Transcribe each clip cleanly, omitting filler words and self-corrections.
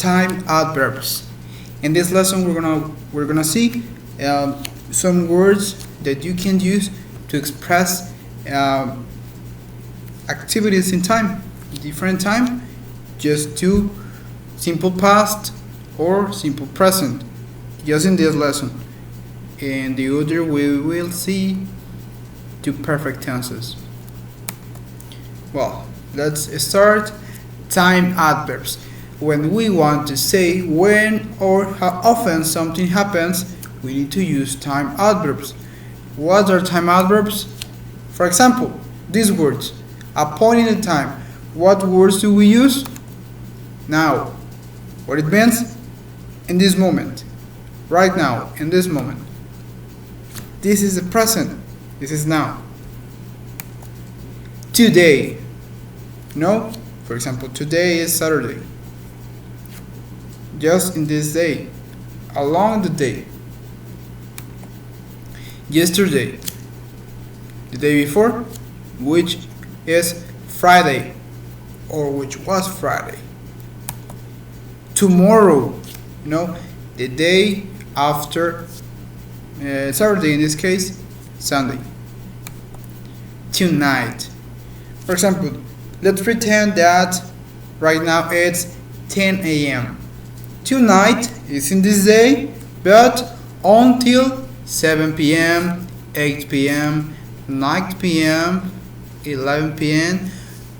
time adverbs. In this lesson, we're gonna see some words that you can use to express activities in time, different time, just to simple past or simple present, just in this lesson. In the other, we will see two perfect tenses. Well, let's start. Time adverbs. When we want to say when or how often something happens, we need to use time adverbs. What are time adverbs? For example, these words, a point in time. What words do we use? Now. What it means? In this moment. Right now, in this moment. This is the present. This is now. Today. No? For example, today is Saturday. Just in this day. Along the day. Yesterday. The day before, which is Friday, or which was Friday. Tomorrow, the day after Saturday, in this case, Sunday. Tonight. For example, let's pretend that right now it's 10 a.m. Tonight is in this day, but until 7 p.m., 8 p.m., 9 p.m., 11 p.m.,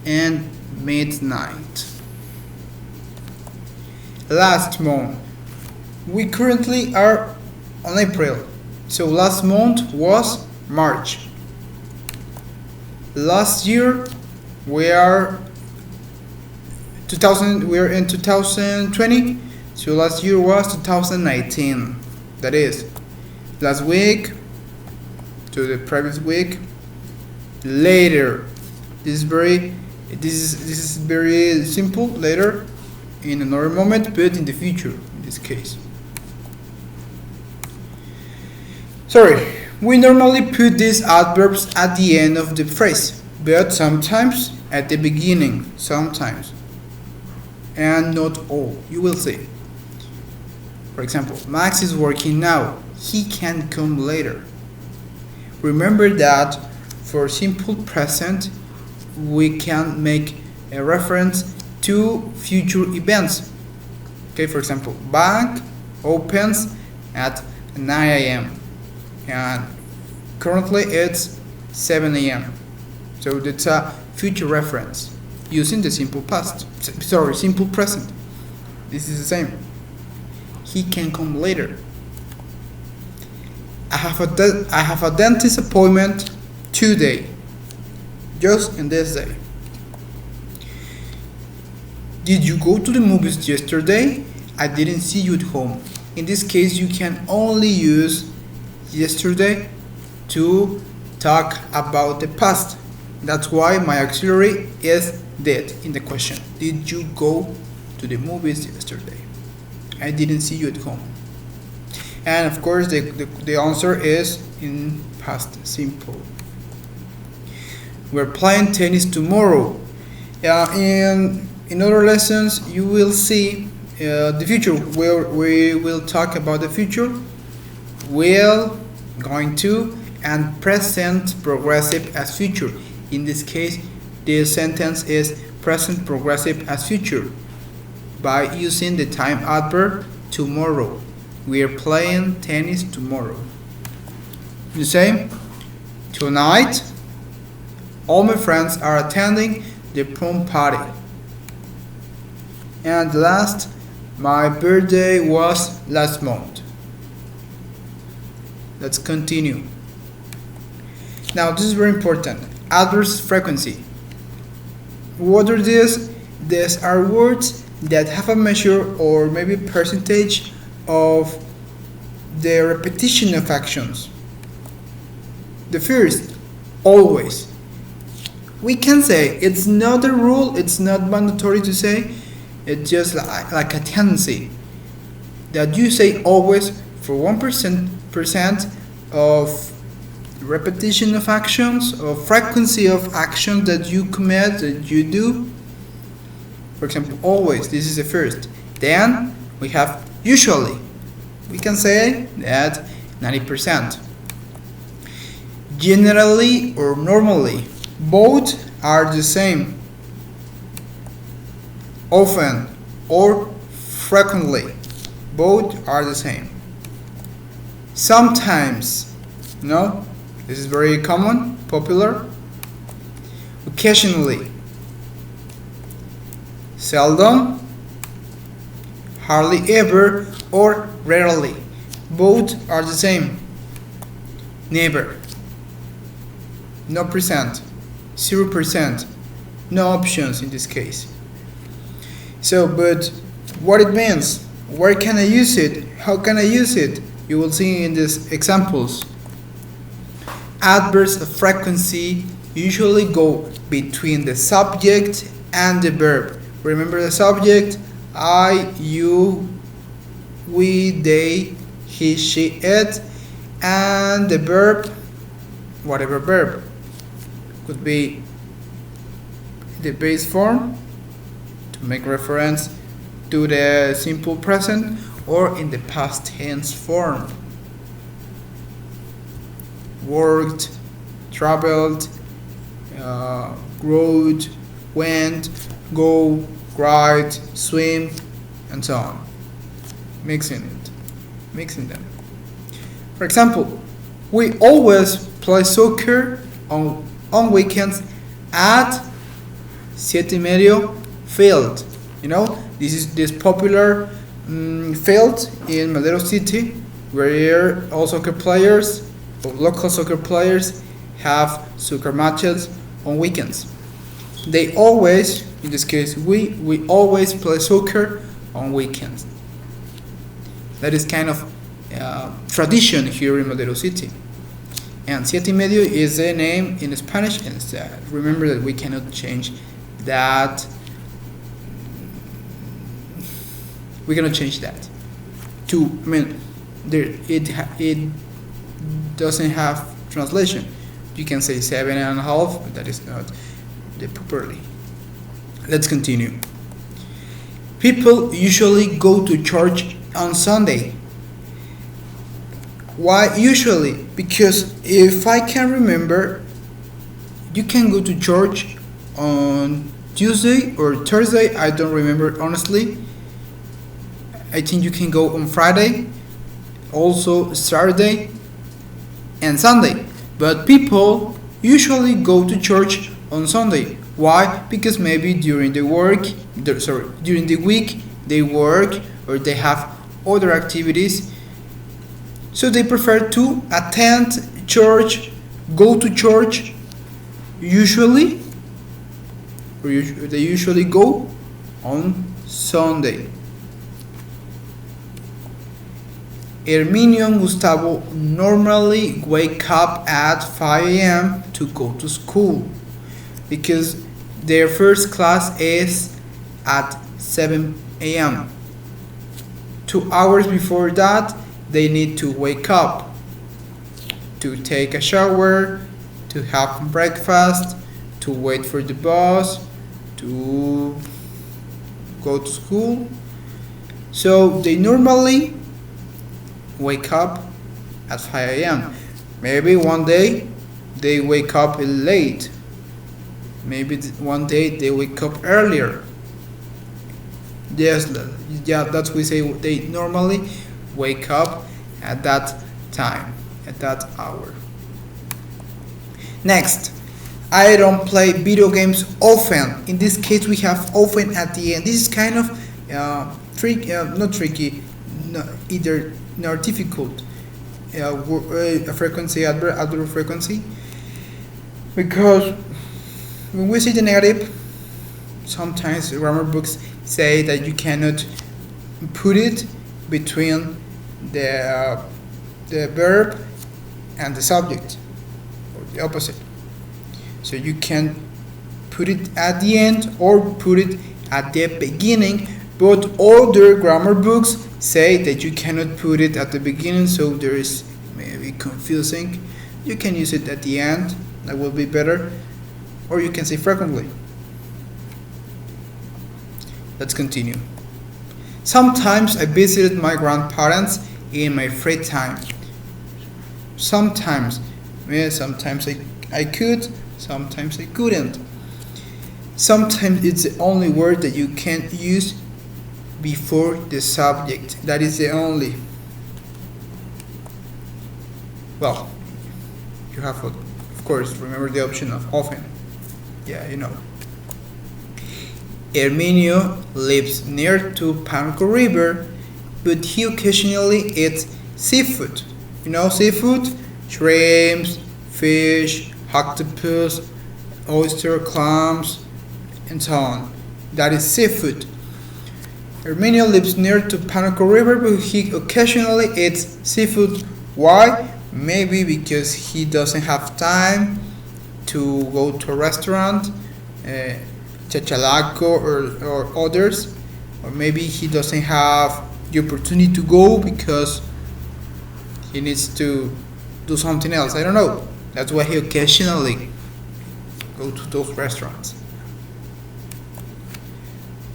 and midnight. Last month. We currently are on April, so last month was March. Last year we are in 2020, so last year was 2019. That is, last week to the previous week. Later. This is very simple. Later, in another moment, but in the future, in this case. Sorry, we normally put these adverbs at the end of the phrase, but sometimes at the beginning, sometimes, and not all. You will see. For example, Max is working now. He can come later. Remember that for simple present, we can make a reference to future events. Okay, for example, bank opens at 9 a.m. and currently it's 7 a.m. So that's a future reference using the simple simple present. This is the same. He can come later. I have a dentist appointment today. Just in this day. Did you go to the movies yesterday? I didn't see you at home. In this case, you can only use yesterday to talk about the past. That's why my auxiliary is did in the question. Did you go to the movies yesterday? I didn't see you at home. And of course, the answer is in past simple. We're playing tennis tomorrow. In other lessons, you will see the future. We will talk about the future. Will, going to, and present progressive as future. In this case, the sentence is present progressive as future by using the time adverb tomorrow. We are playing tennis tomorrow. The same. Tonight, all my friends are attending the prom party. And last, my birthday was last month. Let's continue. Now, this is very important. Adverse frequency. What are these? These are words that have a measure or maybe percentage of the repetition of actions. The first, always. We can say it's not a rule, it's not mandatory to say, it's just like a tendency that you say always for 1% of repetition of actions or frequency of actions that you commit, that you do. For example, always, this is the first. Then we have usually. We can say that 90%. Generally or normally, both are the same. Often or frequently, both are the same. Sometimes, no, this is very common, popular. Occasionally, seldom, hardly ever, or rarely, both are the same. Never, no percent, 0%, no options in this case. So, but what it means, where can I use it, how can I use it, you will see in these examples. Adverbs of frequency usually go between the subject and the verb. Remember the subject, I, you, we, they, he, she, it, and the verb, whatever verb, could be the base form to make reference to the simple present, or in the past tense form. Worked, traveled, rode, went, go, ride, swim, and so on. Mixing them. For example, we always play soccer on weekends at 7:30 field. You know, this is this popular field in Madero City, where all soccer players, or local soccer players, have soccer matches on weekends. They always, in this case, we always play soccer on weekends. That is kind of tradition here in Madero City. And 7:30 is the name in Spanish, and remember that we cannot change that. We cannot change that to, I mean, it doesn't have translation. You can say 7.5, but that is not the properly. Let's continue. People usually go to church on Sunday. Why usually? Because if I can remember, you can go to church on Tuesday or Thursday. I don't remember honestly. I think you can go on Friday, also Saturday and Sunday. But people usually go to church on Sunday. Why? Because maybe during the week they work or they have other activities. So they prefer to attend church, go to church usually, or they usually go on Sunday. Herminio and Gustavo normally wake up at 5 a.m. to go to school because their first class is at 7 a.m. 2 hours before that, they need to wake up to take a shower, to have breakfast, to wait for the bus, to go to school. So they normally wake up at 5 a.m. Maybe one day they wake up late. Maybe one day they wake up earlier. Yes, yeah, that's we say they normally wake up at that time, at that hour. Next, I don't play video games often. In this case, we have often at the end. This is kind of not tricky, either nor difficult. A frequency, adverb frequency, because when we see the negative, sometimes grammar books say that you cannot put it between the verb and the subject, or the opposite. So you can put it at the end or put it at the beginning, but older grammar books say that you cannot put it at the beginning, so there is maybe confusing. You can use it at the end, that will be better, or you can say frequently. Let's continue. Sometimes I visited my grandparents in my free time. Sometimes. Yeah, sometimes I could, sometimes I couldn't. Sometimes it's the only word that you can use before the subject. That is the only. Well, you have, of course, remember the option of often. Yeah, you know. Herminio lives near to Tampico River, but he occasionally eats seafood. You know seafood? Shrimps, fish, octopus, oyster, clams, and so on. That is seafood. Herminio lives near to Tampico River, but he occasionally eats seafood. Why? Maybe because he doesn't have time to go to a restaurant, Chachalaco or others, or maybe he doesn't have the opportunity to go because he needs to do something else. I don't know. That's why he occasionally go to those restaurants.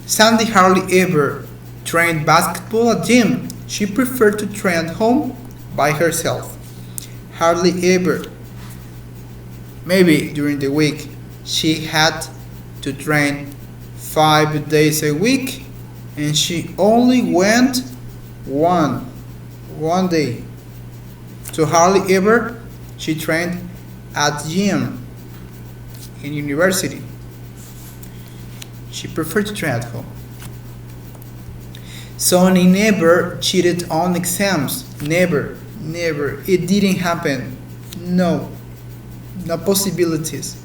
Sandy hardly ever trained basketball at gym. She preferred to train at home by herself. Hardly ever. Maybe during the week she had to train 5 days a week and she only went one day. So hardly ever she trained at gym in university. She preferred to train at home. Sonny never cheated on exams. Never. It didn't happen. No possibilities.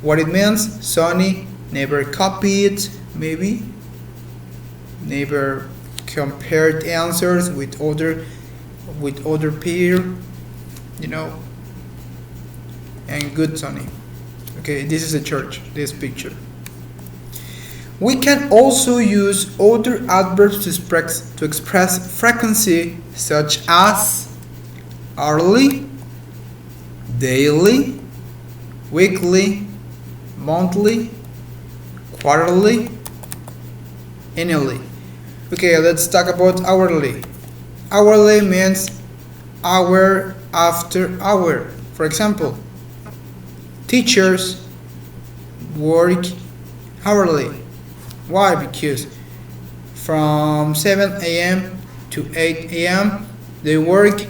What it means, Sonny never copied, maybe. Never compared answers with other peer, you know. And good Sonny. Okay, this is a church, this picture. We can also use other adverbs to express frequency, such as hourly, daily, weekly, monthly, quarterly, annually. Okay, let's talk about hourly. Hourly means hour after hour. For example, teachers work hourly. Why? Because from 7 a.m. to 8 a.m. they work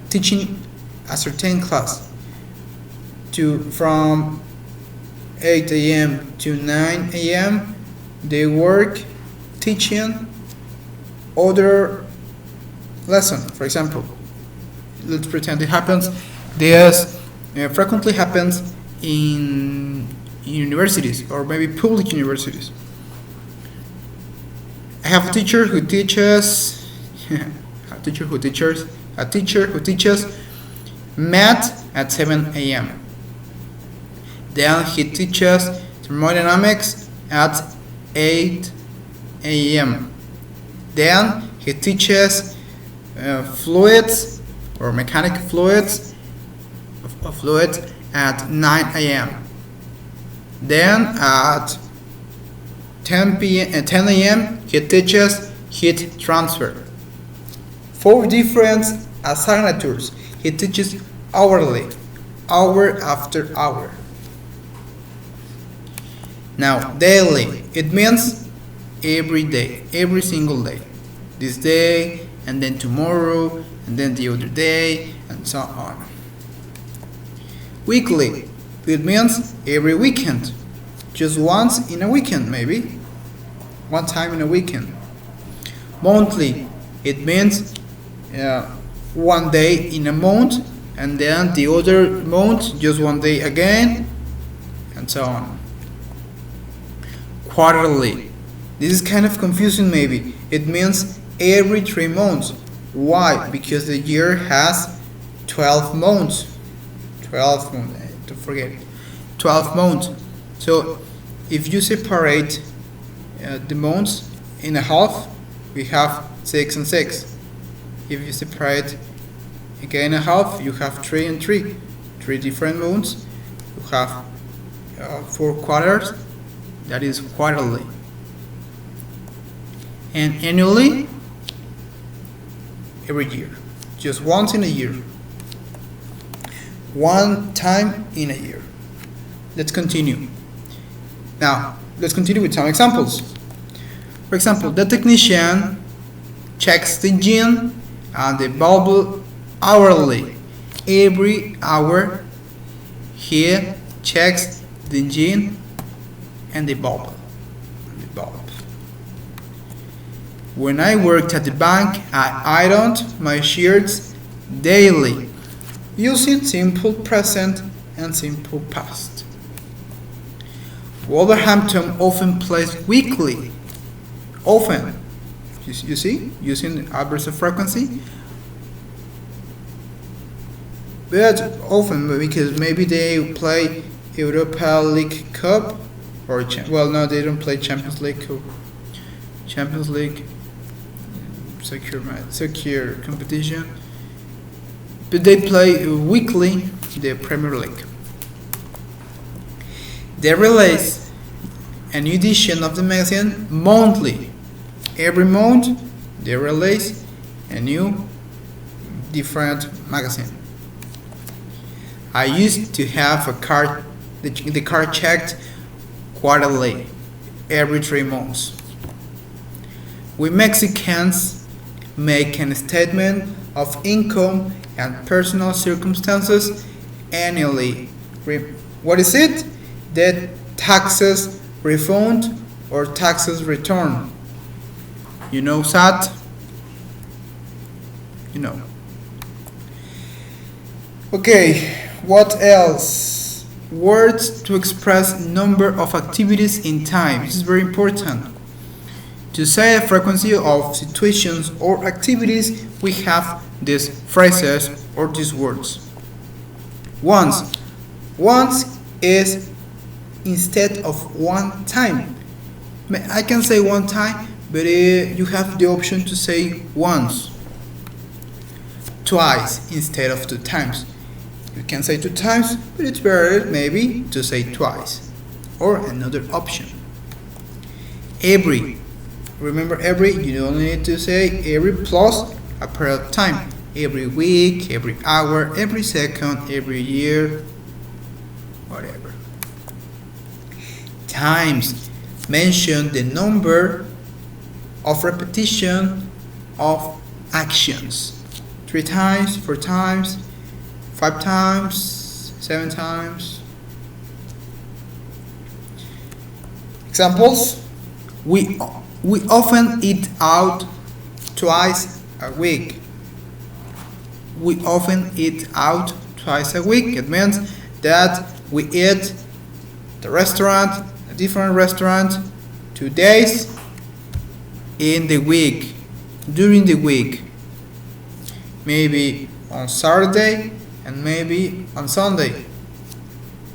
teaching a certain class. From 8 a.m. to 9 a.m. they work teaching other lesson. For example, let's pretend it happens. This frequently happens in universities or maybe public universities. I have a teacher who teaches math at 7 a.m. Then he teaches thermodynamics at 8 a.m. Then he teaches fluids or mechanical fluids at 9 a.m. Then at 10 a.m. he teaches heat transfer. 4 different assignatures. He teaches hourly, hour after hour. Now, daily, it means every day, every single day. This day, and then tomorrow, and then the other day, and so on. Weekly, it means every weekend. Just once in a weekend, maybe. One time in a weekend. Monthly, it means one day in a month, and then the other month, just one day again, and so on. Quarterly. This is kind of confusing maybe. It means every 3 months. Why? Because the year has 12 months. 12 months. Don't forget. 12 months. So if you separate the months in a half, we have 6 and 6. If you separate again a half, you have 3 and 3. 3 different months. You have 4 quarters. That is quarterly. And annually, every year. Just once in a year. One time in a year. Let's continue. Now, let's continue with some examples. For example, the technician checks the engine and the bulb hourly. Every hour, he checks the engine and the bulb. When I worked at the bank, I ironed my shirts daily, using simple present and simple past. Wolverhampton often plays weekly. Often. You see? Using adverbs of frequency. But often, because maybe they play Europa League Cup or well, no, they don't play Champions League. Champions League, secure competition. But they play weekly the Premier League. They release a new edition of the magazine monthly. Every month they release a new different magazine. I used to have the car checked quarterly, every 3 months. We Mexicans make a statement of income and personal circumstances annually. What is it? The taxes refund or taxes return. You know that? You know. Okay, what else? Words to express number of activities in time. This is very important. To say a frequency of situations or activities, we have these phrases or these words. Once. Once is instead of one time. I can say one time, but you have the option to say once. Twice instead of 2 times. You can say 2 times, but it's better maybe to say twice. Or another option. Every. Remember every, you don't need to say every plus a period of time. Every week, every hour, every second, every year, whatever. Times. Mention the number of repetition of actions. 3 times, 4 times, 5 times, 7 times. Examples. We often eat out twice a week. We often eat out twice a week. It means that we eat the restaurant, a different restaurant, 2 days in the week, during the week. Maybe on Saturday and maybe on Sunday.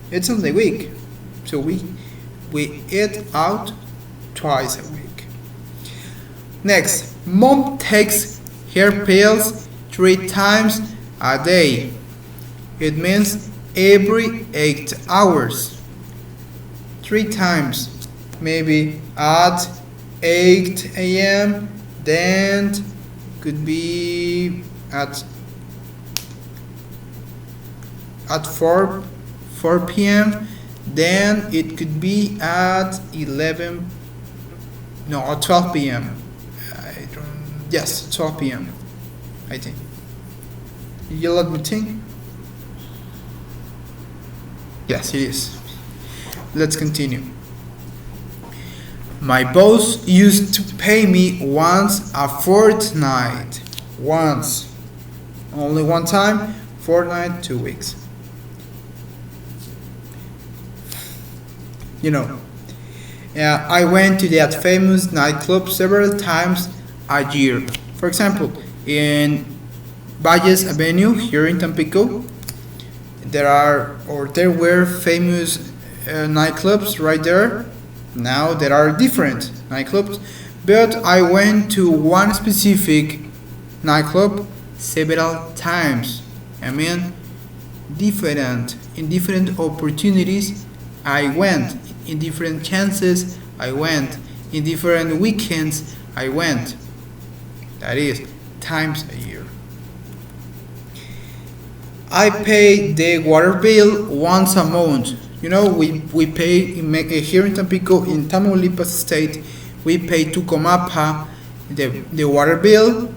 It's on the week. So we eat out twice a week. Next, mom takes her pills 3 times a day. It means every 8 hours. 3 times. Maybe at 8 a.m. Then could be at 4 p.m. Then it could be at 12 p.m. Yes, 12 p.m. I think. You let me think? Yes, it is. Let's continue. My boss used to pay me once a fortnight. Once. Only one time. Fortnight, 2 weeks. You know. I went to that famous nightclub several times a year. For example, in Valles Avenue here in Tampico, there were famous nightclubs right there. Now there are different nightclubs, but I went to one specific nightclub several times. I mean, in different opportunities I went, in different chances I went, in different weekends I went. That is times a year. I pay the water bill once a month. You know, we pay here in Tampico, in Tamaulipas state, we pay to Comapa the water bill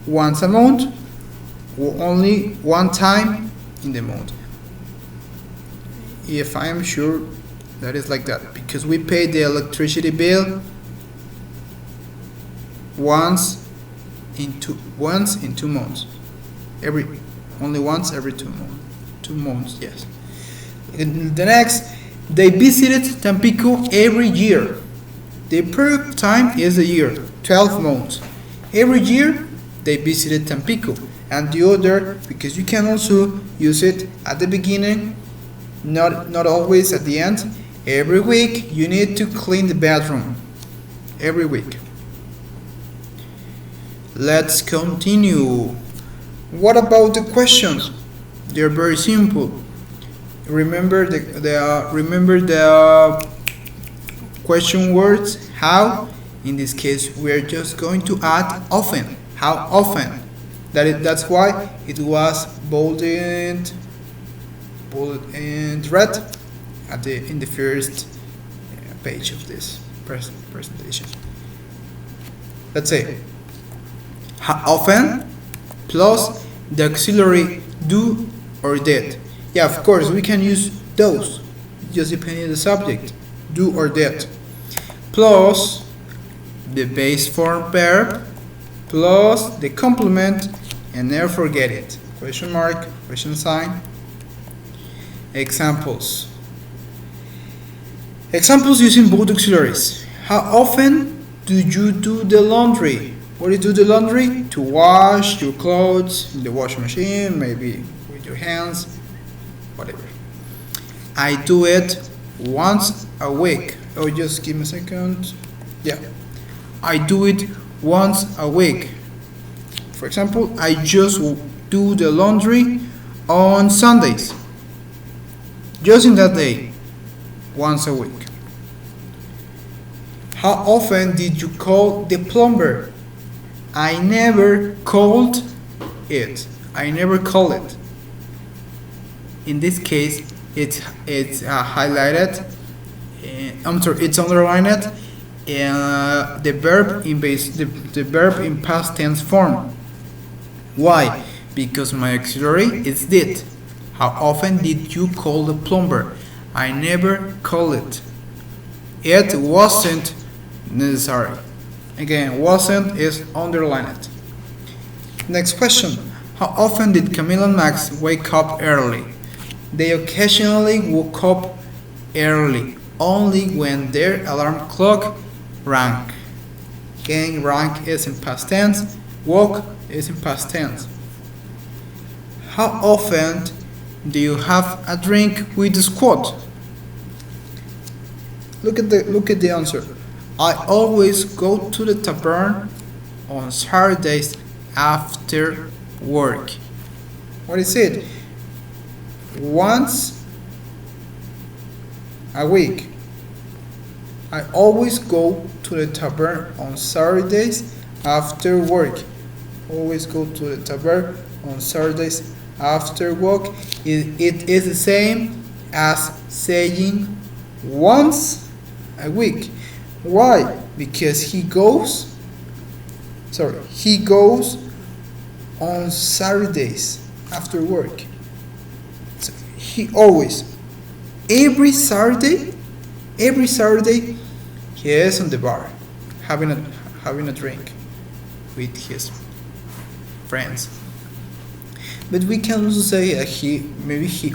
once a month, or only one time in the month. If I am sure that is like that, because we pay the electricity bill once in 2 months. Only once every 2 months. 2 months, yes. In the next, they visited Tampico every year. The period of time is a year, 12 months. Every year they visited Tampico, and the other, because you can also use it at the beginning, not always at the end. Every week you need to clean the bathroom. Every week. Let's continue. What about the questions? They're very simple. Remember the question words. How? In this case, we're just going to add often. How often? That's why it was bolded and red in the first page of this presentation. Let's say how often plus the auxiliary do or did. Yeah, of course, we can use those, just depending on the subject, do or did, plus the base form verb, plus the complement, and never forget it, question mark, question sign. Examples using both auxiliaries. How often do you do the laundry? What do you do the laundry? To wash your clothes in the washing machine, maybe with your hands, whatever. I do it once a week. Oh, just give me a second. Yeah. I do it once a week. For example, I just do the laundry on Sundays. Just in that day, once a week. How often did you call the plumber? I never called it. I never call it. In this case, it's highlighted. It's underlined. The verb in past tense form. Why? Because my auxiliary is did. How often did you call the plumber? I never call it. It wasn't necessary. Again, wasn't is underlined. Next question. How often did Camille and Max wake up early? They occasionally woke up early, only when their alarm clock rang. Again, rang is in past tense, woke is in past tense. How often do you have a drink with the squad? Look at the answer. I always go to the tavern on Saturdays after work. What is it? Once a week. I always go to the tavern on Saturdays after work. Always go to the tavern on Saturdays after work. It is the same as saying once a week. Why? Because he goes on Saturdays after work. So he always, every Saturday, he is on the bar, having a drink with his friends. But we can also say that he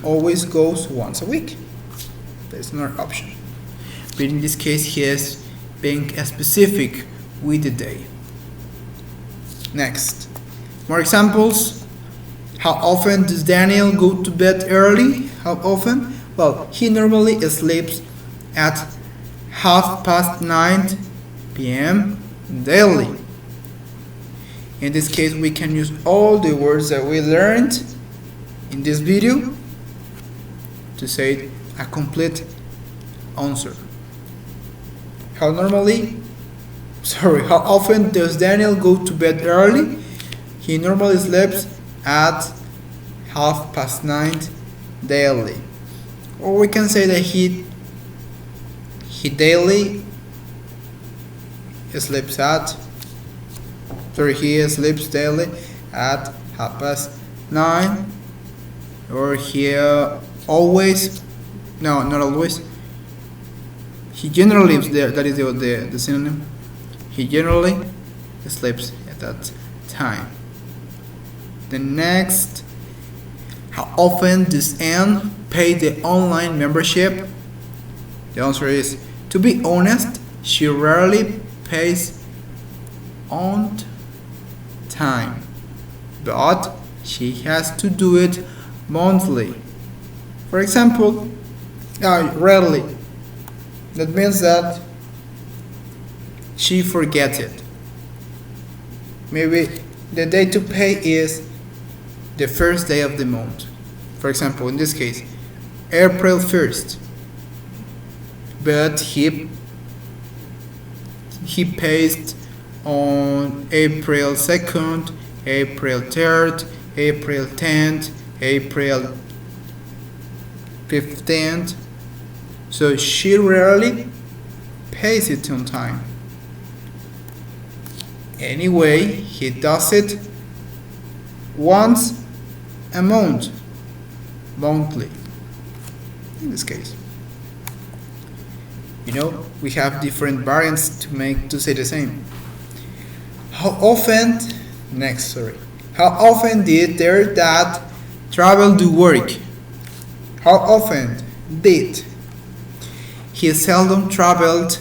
always goes once a week. There's another option. But in this case, he is being specific with the day. Next, more examples. How often does Daniel go to bed early? How often? Well, he normally sleeps at 9:30 p.m. daily. In this case, we can use all the words that we learned in this video to say a complete answer. how often does Daniel go to bed early? He normally sleeps at 9:30 daily. Or we can say that he daily sleeps at, he sleeps daily at 9:30. Or he always, no, not always, he generally sleeps there, that is the synonym. He generally sleeps at that time. The next, how often does Anne pay the online membership? The answer is, to be honest, she rarely pays on time, but she has to do it monthly. For example, rarely. That means that she forgets it. Maybe the day to pay is the first day of the month. For example, in this case, April 1st. But he pays on April 2nd, April 3rd, April 10th, April 15th. So she rarely pays it on time. Anyway, he does it once a month, monthly, in this case. We have different variants to say the same. How often did their dad travel to work? How often did? He seldom traveled.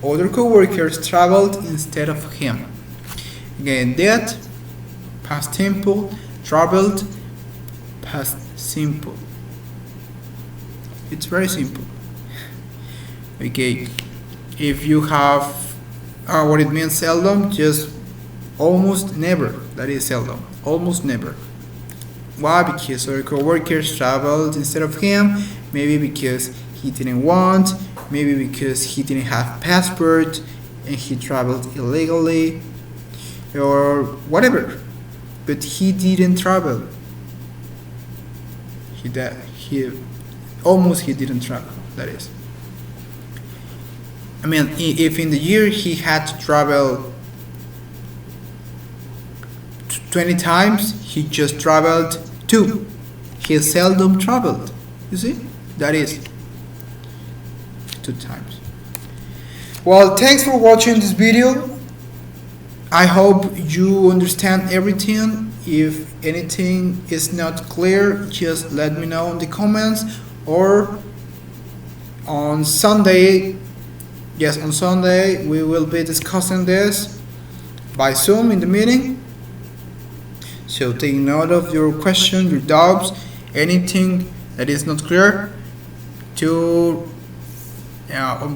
Other co-workers traveled instead of him. Again, did, past simple, traveled, past simple. It's very simple. Okay, if you have what it means seldom, just almost never. That is seldom, almost never. Why? Because our co-workers traveled instead of him. Maybe because he didn't want. Maybe because he didn't have passport and he traveled illegally, or whatever. But he didn't travel. He didn't travel. That is. I mean, if in the year he had to travel 20 times, he just traveled 2. He seldom traveled. You see? That is 2 times. Well, thanks for watching this video. I hope you understand everything. If anything is not clear, just let me know in the comments, or on Sunday. Yes, on Sunday we will be discussing this by Zoom in the meeting. So take note of your questions, your doubts, anything that is not clear.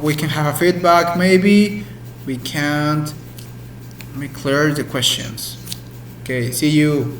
We can have a feedback. Maybe we can't make clear the questions. Okay, see you.